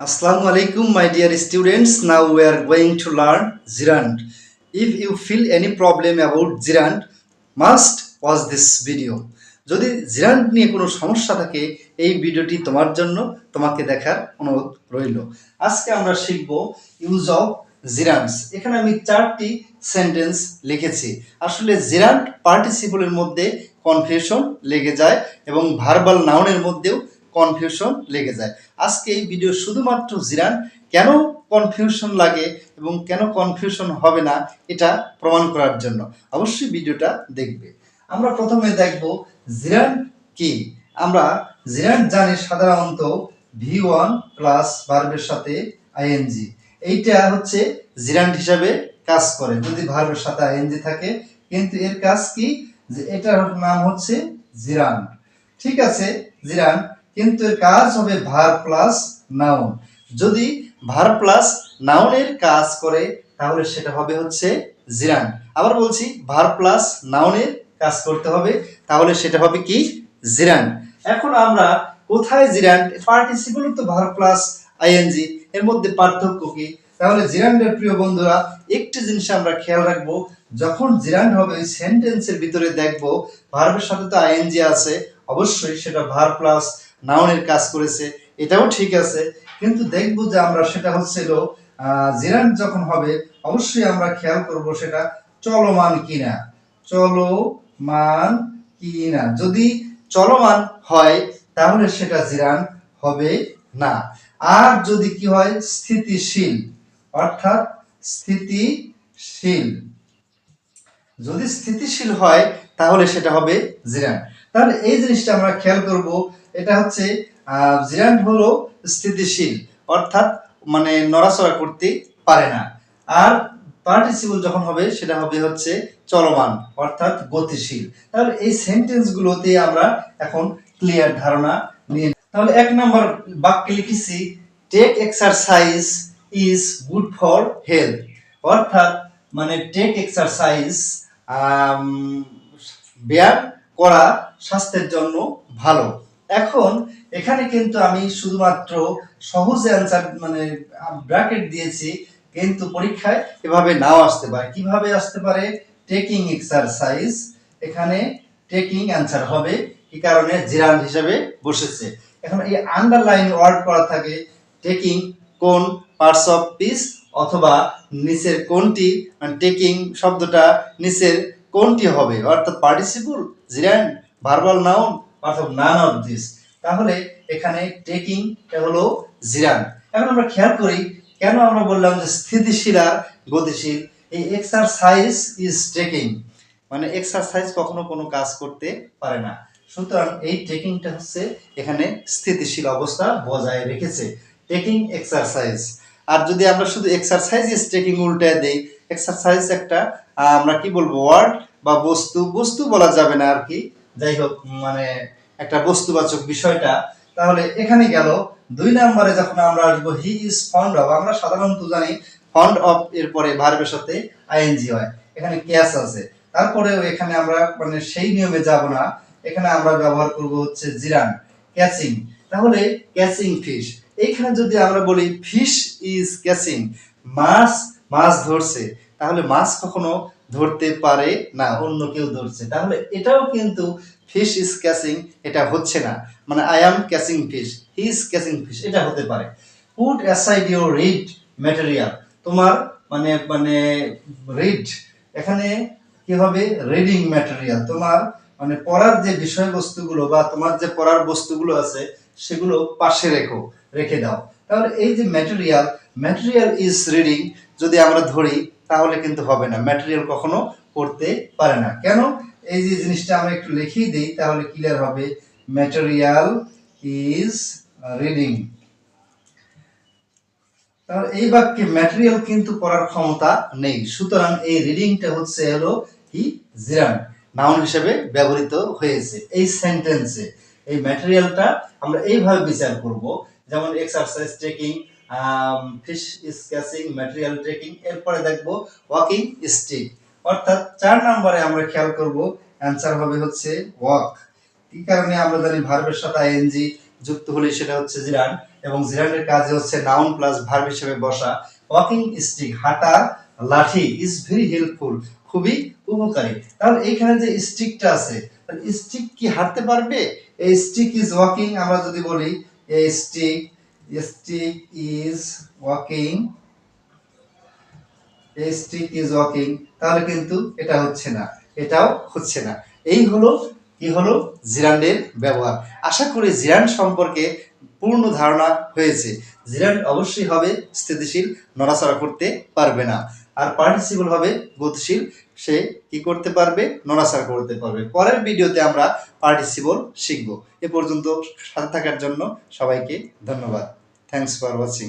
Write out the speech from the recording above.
Assalamu alaikum, my dear students. Now we are going to learn gerund. If you feel any problem about gerund, must watch this video. যদি gerund নিয়ে কোনো সমস্যা থাকে এই ভিডিওটি তোমার জন্য, তোমাকে দেখার অনুরোধ রইল। আজকে আমরা শিখব ইউজ অফ gerunds। এখানে আমি 4টি সেন্টেন্স লিখেছি। আসলে gerund পার্টিসিপলের মধ্যে কনফিউশন লেগে যায় এবং ভার্বাল নাউনের মধ্যেও কনফিউশন লেগে যায়। আজকে এই ভিডিও শুধুমাত্র জিরান্ড কেন কনফিউশন লাগে এবং কেন কনফিউশন হবে না এটা প্রমাণ করার জন্য অবশ্যই ভিডিওটা দেখবে। আমরা প্রথমে দেখব জিরান্ড কি। আমরা জিরান্ড জানি সাধারণত V1 প্লাস ভার্বের সাথে আইএনজি। এইটা হচ্ছে জিরান্ড হিসাবে কাজ করে যদি ভার্বের সাথে আইএনজি থাকে, কিন্তু এর কাজ কি যে এটার নাম হচ্ছে জিরান্ড। ঠিক আছে, জিরান্ড, কিন্তু এর কাজ হবে ভার্ব প্লাস নাউন। যদি ভার্ব প্লাস নাউনের কাজ করে তাহলে সেটা হবে হচ্ছে জিরান্ড। আবার বলছি, ভার্ব প্লাস নাউনের কাজ করতে হবে তাহলে সেটা হবে কি জিরান্ড। এখন আমরা কোথায় জিরান্ড, পার্টিসিপল তো ভার্ব প্লাস আইএনজি, এর মধ্যে পার্থক্য কি? তাহলে জিরান্ডের প্রিয় বন্ধুরা একটি জিনিস আমরা খেয়াল রাখবো, যখন জিরান্ড হবে ওই সেন্টেন্সের ভিতরে দেখবো ভার্বের সাথে তো আইএনজি আছে, অবশ্যই সেটা ভার্ব প্লাস নাউনের কাজ করেছে, এটাও ঠিক আছে, কিন্তু দেখবো যে আমরা সেটা হচ্ছিল জিরান্ড যখন হবে অবশ্যই আমরা খেয়াল করব সেটা চলমান কিনা। চলমান কিনা, যদি চলমান হয় তাহলে সেটা জিরান্ড হবে না। আর যদি কি হয় স্থিতিশীল, অর্থাৎ স্থিতিশীল, যদি স্থিতিশীল হয় তাহলে সেটা হবে জিরান্ড। তাহলে এই জিনিসটা আমরা খেয়াল করব, এটা হচ্ছে জিরান্ড হলো স্থিতিশীল, অর্থাৎ মানে নড়াচড়া করতে পারে না। আর পার্টিসিপল যখন হবে সেটা হবে হচ্ছে চলমান, অর্থাৎ গতিশীল। তাহলে এই সেন্টেন্সগুলোতে আমরা এখন ক্লিয়ার ধারণা নিয়ে, তাহলে 1 নম্বর বাক্যে লিখেছি take exercise is good for health, অর্থাৎ মানে টেক এক্সারসাইজ ব্যায়াম করা স্বাস্থ্যের জন্য ভালো। এখন এখানে কিন্তু আমি শুধুমাত্র সহজ অ্যান্সার মানে ব্র্যাকেট দিয়েছি, কিন্তু পরীক্ষায় এভাবে নাও আসতে পারে। কিভাবে আসতে পারে? টেকিং এক্সারসাইজ, এখানে টেকিং অ্যান্সার হবে, কি কারণে জিরান্ড হিসেবে বসেছে। এখন এই আন্ডারলাইন ওয়ার্ড করা থাকে টেকিং কোন পার্টস অফ স্পিচ, অথবা নিচের কোনটি, মানে টেকিং শব্দটা নিচের কোনটি হবে, অর্থাৎ পার্টিসিপল, জিরান্ড, ভার্বাল নাউন, অর্থাৎ নান অফ দিস। তাহলে এখানে টেকিং হলো জিরান্ড। এখন আমরা খেয়াল করি কেন আমরা বললাম যে স্থিতিশীল আর গতিশীল। এই এক্সারসাইজ ইজ টেকিং, মানে এক্সারসাইজ কখনো কোনো কাজ করতে পারে না, সুতরাং এই টেকিংটা হচ্ছে এখানে স্থিতিশীল অবস্থা বজায় রেখেছে, টেকিং এক্সারসাইজ। আর যদি আমরা শুধু এক্সারসাইজ ইজ টেকিং উল্টায় দেই, এক্সারসাইজ একটা আমরা কি বলবো ওয়ার্ড বা বস্তু, বস্তু বলা যাবে না আর কি, যাই হোক মানে একটা বস্তুবাচক বিষয়টা। তাহলে এখানে গেল 2 নম্বরে যখন আমরা আসবো হি ইজ ফন্ড অফ, আমরা সাধারণত জানি ফন্ড অফ এর পরে ভার্বের সাথে আইএনজি হয়, এখানে ক্যাস আছে, তারপরেও এখানে আমরা মানে সেই নিয়মে যাব না, এখানে আমরা ব্যবহার করব হচ্ছে জিরান্ড, ক্যাচিং। তাহলে ক্যাচিং ফিশ, এইখানে যদি আমরা বলি ফিশ ইজ ক্যাচিং, মাছ মাছ ধরছে, তাহলে মাছ কখনো ধরতে পারে না, অন্য কেউ ধরছে, তাহলে এটাও কিন্তু ফিশ ইজ ক্যাচিং এটা হচ্ছে না, মানে I am catching fish, he is catching fish এটা হতে পারে। Put aside your read material, তোমার মানে মানে রিড, এখানে কি হবে রিডিং ম্যাটেরিয়াল, তোমার মানে পড়ার যে বিষয়বস্তুগুলো বা তোমার যে পড়ার বস্তুগুলো আছে সেগুলো পাশে রেখে দাও। তাহলে এই যে ম্যাটেরিয়াল, ম্যাটেরিয়াল ইজ রিডিং যদি আমরা ধরি তাহলে কিন্তু হবে না, ম্যাটেরিয়াল কখনো পড়তে পারে না। কেন? এই যে জিনিসটা আমরা একটু লিখেই দিই তাহলে ক্লিয়ার হবে, ম্যাটেরিয়াল ইজ রিডিং। তাহলে এই বাক্যে ম্যাটেরিয়াল কিন্তু পড়ার ক্ষমতা নেই, সুতরাং এই রিডিংটা হচ্ছে হলো কি জিরান্ড, নাউন হিসেবে ব্যবহৃত হয়েছে এই সেন্টেন্সে। এই ম্যাটেরিয়ালটা আমরা এইভাবে বিচার করব, যেমন exercise taking, fish is catching, material taking, এরপরে দেখব ওয়াকিং স্টিক, অর্থাৎ 4 নম্বরে আমরা খেয়াল করব অ্যান্সার হবে হচ্ছে ওয়াক। কি কারণে? আমরা জানি ভার্বের সাথে আইএনজি যুক্ত হলে সেটা হচ্ছে জিরান্ড, এবং জিরান্ডের কাজে হচ্ছে নাউন প্লাস ভার্ব হিসেবে বসা। ওয়াকিং স্টিক হাঁটার লাঠি ইজ ভেরি হেল্পফুল খুবই উপকারী। তাহলে এইখানে যে স্টিকটা আছে, স্টিক কি হাঁটতে পারবে? এই স্টিক ইজ ওয়াকিং, আমরা যদি বলি a stick is walking, a stick is walking, তাহলে কিন্তু এটা হচ্ছে না, এটাও হচ্ছে না। এই হলো কি হলো জিরান্ডের ব্যবহার। আশা করি জিরান্ড সম্পর্কে পূর্ণ ধারণা হয়েছে। জিরান্ড অবশ্যই হবে স্থিতিশীল, নড়াচড়া করতে পারবে না। আর পার্টিসিপল হবে গতিশীল, সে কি করতে পারবে? নড়াচড়া করতে পারবে। পরের ভিডিওতে আমরা পার্টিসিপল শিখব। এ পর্যন্ত সাথে থাকার জন্য সবাইকে ধন্যবাদ। Thanks for watching.